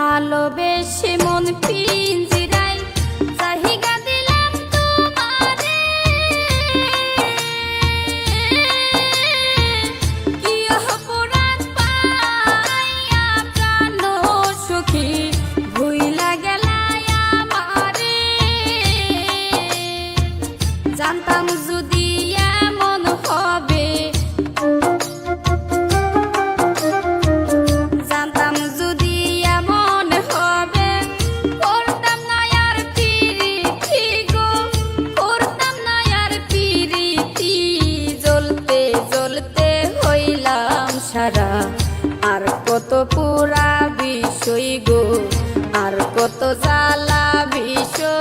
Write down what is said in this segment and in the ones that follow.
ভালোবেসে মন পিঞ্জিরায় জাহিগা দিলাম তোমারে, কি অপরাধ পাইয়া প্রাণ সখী ভুইলা গেলায় আমারে। জানতাম যদি এমন হবে, জানতাম যদি এমন হবে, করতাম না আর পিরিতি গো, করতাম না আর পিরিতি। জ্বলতে জ্বলতে হইলাম সারা, আর কত পুরা বিষয় গো, আর কত জ্বালা বিষয়।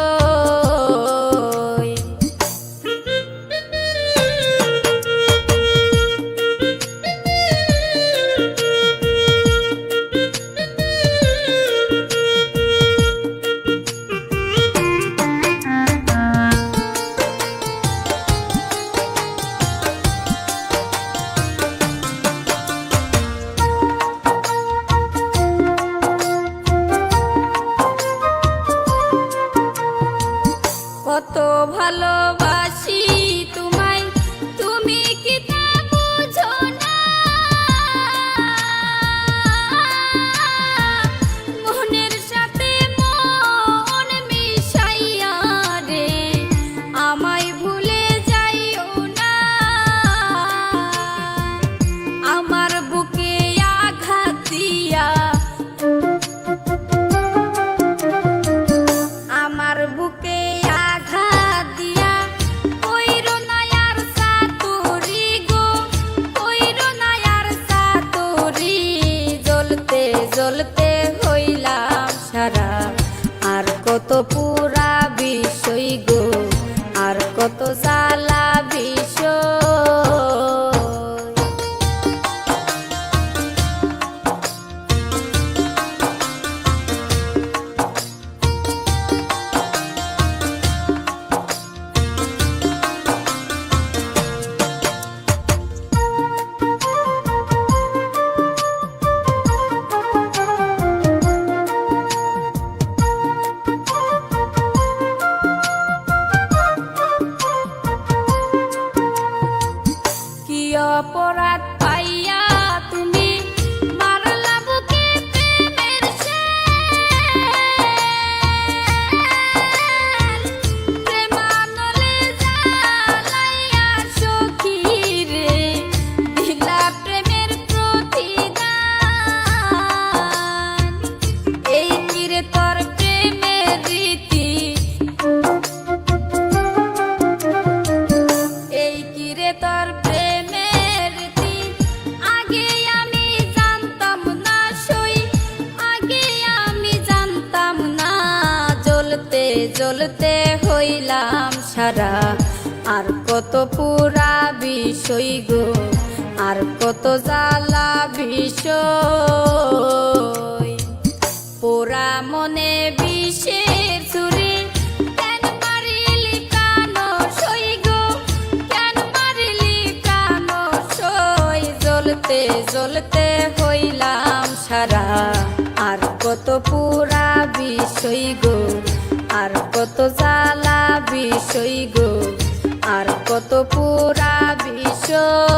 কত ভালোবাসি তোমায়, তুমি কি তা বুঝো না? মনের সাথে মন মিশাইয়া রে আমায় ভুলে যাইও না। আমার বুকে আঘাত দিয়া, আমার বুকে আঘাত দিয়া কইরো না আর সাতুরি গো, কইরো না আর সাতুরি। জ্বলতে জ্বলতে হইলাম সারা, আর কত পুরা বিষয় গো, আর কত জ্বালা বিষয়। কি অপরাধ পাইয়া তুমি মারলা বুকে প্রেমের শেল, প্রেমানলে জ্বালাইয়া সখী রে দিলা প্রেমের প্রতিদান। এই কিরে তোর প্রেমের রীতি, এই কিরে তোর প্রেমের রীতি। আগে আমি জানতাম না সই, আগে আমি জানতাম না। জ্বলতে জ্বলতে হইলাম সারা, আর কত পুরা বিষয় গো, আর কত জ্বালা বিষয়। পোড়া মনে বিষের ছুরি কেন মারিলি প্রাণ সই গো, কেন মারিলি প্রাণ সই। জ্বলতে জ্বলতে হইলাম সারা, আর কত পুরা বিষয় গো, আর কত জ্বালা বিষয় গো, আর কত পুরা বিষয়।